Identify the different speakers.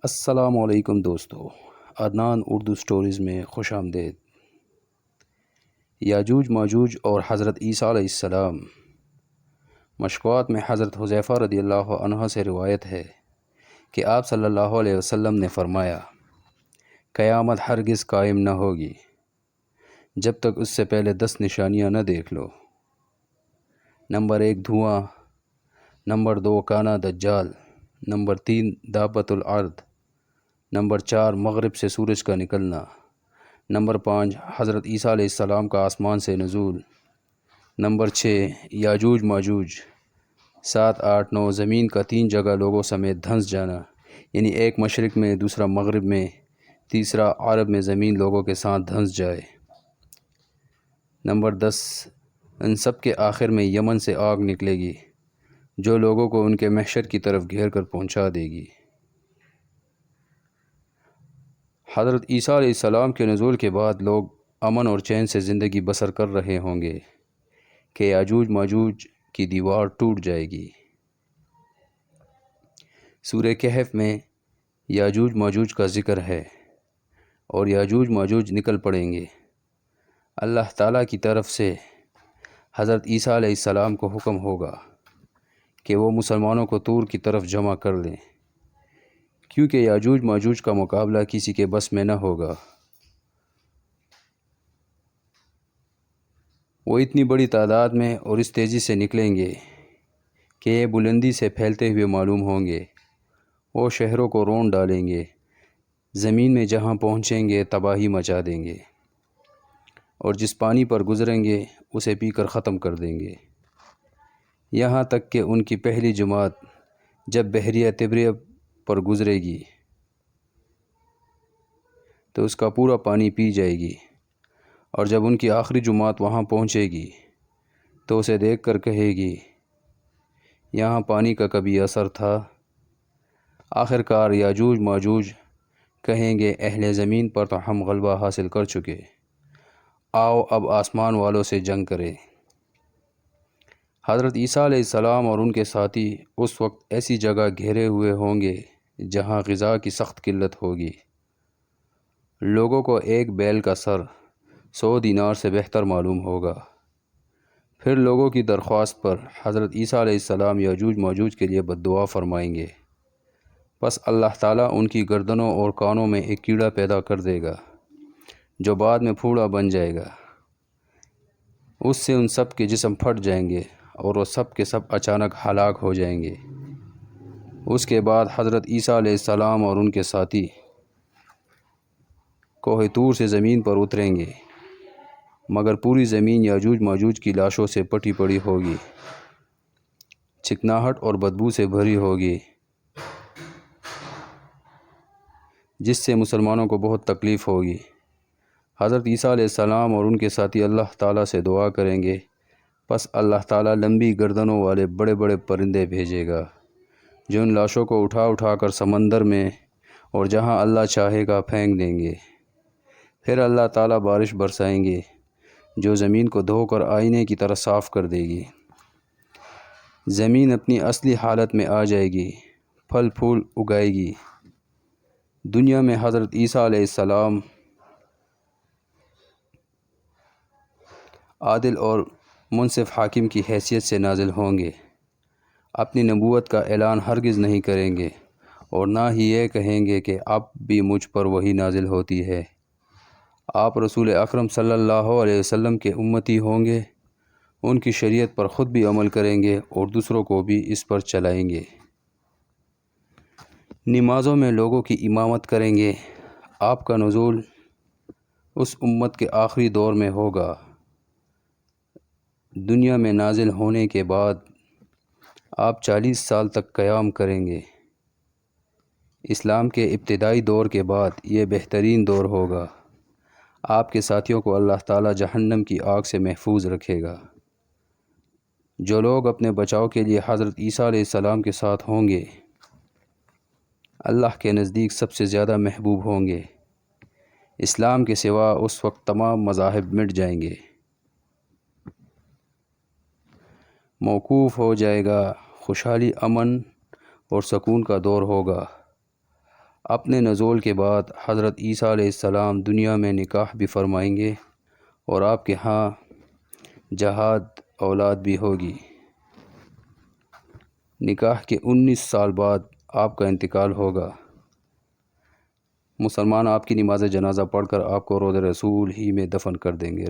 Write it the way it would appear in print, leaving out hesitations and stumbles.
Speaker 1: السلام علیکم دوستو، عدنان اردو سٹوریز میں خوش آمدید۔ یاجوج ماجوج اور حضرت عیسیٰ علیہ السلام۔ مشکوات میں حضرت حذیفہ رضی اللہ عنہ سے روایت ہے کہ آپ صلی اللہ علیہ وسلم نے فرمایا، قیامت ہرگز قائم نہ ہوگی جب تک اس سے پہلے 10 نشانیاں نہ دیکھ لو۔ نمبر 1 دھواں، نمبر 2 کانا دجال، نمبر 3 دابۃ الارض، نمبر 4 مغرب سے سورج کا نکلنا، نمبر 5 حضرت عیسیٰ علیہ السلام کا آسمان سے نزول، نمبر 6 یاجوج ماجوج، 7 8 9 زمین کا 3 جگہ لوگوں سمیت دھنس جانا، یعنی ایک مشرق میں، دوسرا مغرب میں، تیسرا عرب میں زمین لوگوں کے ساتھ دھنس جائے۔ نمبر 10 ان سب کے آخر میں یمن سے آگ نکلے گی جو لوگوں کو ان کے محشر کی طرف گھیر کر پہنچا دے گی۔ حضرت عیسیٰ علیہ السلام کے نزول کے بعد لوگ امن اور چین سے زندگی بسر کر رہے ہوں گے کہ یاجوج ماجوج کی دیوار ٹوٹ جائے گی۔ سورہ کہف میں یاجوج ماجوج کا ذکر ہے اور یاجوج ماجوج نکل پڑیں گے۔ اللہ تعالیٰ کی طرف سے حضرت عیسیٰ علیہ السلام کو حکم ہوگا کہ وہ مسلمانوں کو طور کی طرف جمع کر لیں، کیونکہ یاجوج ماجوج کا مقابلہ کسی کے بس میں نہ ہوگا۔ وہ اتنی بڑی تعداد میں اور اس تیزی سے نکلیں گے کہ یہ بلندی سے پھیلتے ہوئے معلوم ہوں گے۔ وہ شہروں کو رون ڈالیں گے، زمین میں جہاں پہنچیں گے تباہی مچا دیں گے، اور جس پانی پر گزریں گے اسے پی کر ختم کر دیں گے، یہاں تک کہ ان کی پہلی جماعت جب بحیرہ طبریہ پر گزرے گی تو اس کا پورا پانی پی جائے گی، اور جب ان کی آخری جماعت وہاں پہنچے گی تو اسے دیکھ کر کہے گی، یہاں پانی کا کبھی اثر تھا۔ آخر کار یاجوج ماجوج کہیں گے، اہل زمین پر تو ہم غلبہ حاصل کر چکے، آؤ اب آسمان والوں سے جنگ کریں۔ حضرت عیسیٰ علیہ السلام اور ان کے ساتھی اس وقت ایسی جگہ گھیرے ہوئے ہوں گے جہاں غذا کی سخت قلت ہوگی۔ لوگوں کو ایک بیل کا سر 100 دینار سے بہتر معلوم ہوگا۔ پھر لوگوں کی درخواست پر حضرت عیسیٰ علیہ السلام یاجوج ماجوج کے لیے بد دعا فرمائیں گے، پس اللہ تعالیٰ ان کی گردنوں اور کانوں میں ایک کیڑا پیدا کر دے گا جو بعد میں پھوڑا بن جائے گا۔ اس سے ان سب کے جسم پھٹ جائیں گے اور وہ سب کے سب اچانک ہلاک ہو جائیں گے۔ اس کے بعد حضرت عیسیٰ علیہ السلام اور ان کے ساتھی کوہ طور سے زمین پر اتریں گے، مگر پوری زمین یاجوج ماجوج کی لاشوں سے پٹی پڑی ہوگی، چکناہٹ اور بدبو سے بھری ہوگی، جس سے مسلمانوں کو بہت تکلیف ہوگی۔ حضرت عیسیٰ علیہ السلام اور ان کے ساتھی اللہ تعالیٰ سے دعا کریں گے، پس اللہ تعالیٰ لمبی گردنوں والے بڑے بڑے پرندے بھیجے گا جو ان لاشوں کو اٹھا اٹھا کر سمندر میں اور جہاں اللہ چاہے گا پھینک دیں گے۔ پھر اللہ تعالیٰ بارش برسائیں گے جو زمین کو دھو کر آئینے کی طرح صاف کر دے گی۔ زمین اپنی اصلی حالت میں آ جائے گی، پھل پھول اگائے گی۔ دنیا میں حضرت عیسیٰ علیہ السلام عادل اور منصف حاکم کی حیثیت سے نازل ہوں گے، اپنی نبوت کا اعلان ہرگز نہیں کریں گے اور نہ ہی یہ کہیں گے کہ اب بھی مجھ پر وحی نازل ہوتی ہے۔ آپ رسول اکرم صلی اللہ علیہ وسلم کے امتی ہوں گے، ان کی شریعت پر خود بھی عمل کریں گے اور دوسروں کو بھی اس پر چلائیں گے۔ نمازوں میں لوگوں کی امامت کریں گے۔ آپ کا نزول اس امت کے آخری دور میں ہوگا۔ دنیا میں نازل ہونے کے بعد آپ 40 سال تک قیام کریں گے۔ اسلام کے ابتدائی دور کے بعد یہ بہترین دور ہوگا۔ آپ کے ساتھیوں کو اللہ تعالیٰ جہنم کی آگ سے محفوظ رکھے گا۔ جو لوگ اپنے بچاؤ کے لیے حضرت عیسیٰ علیہ السلام کے ساتھ ہوں گے، اللہ کے نزدیک سب سے زیادہ محبوب ہوں گے۔ اسلام کے سوا اس وقت تمام مذاہب مٹ جائیں گے۔ موقوف ہو جائے گا، خوشحالی، امن اور سکون کا دور ہوگا۔ اپنے نزول کے بعد حضرت عیسیٰ علیہ السلام دنیا میں نکاح بھی فرمائیں گے اور آپ کے ہاں جہاد اولاد بھی ہوگی۔ نکاح کے 19 سال بعد آپ کا انتقال ہوگا۔ مسلمان آپ کی نماز جنازہ پڑھ کر آپ کو روضہ رسول ہی میں دفن کر دیں گے۔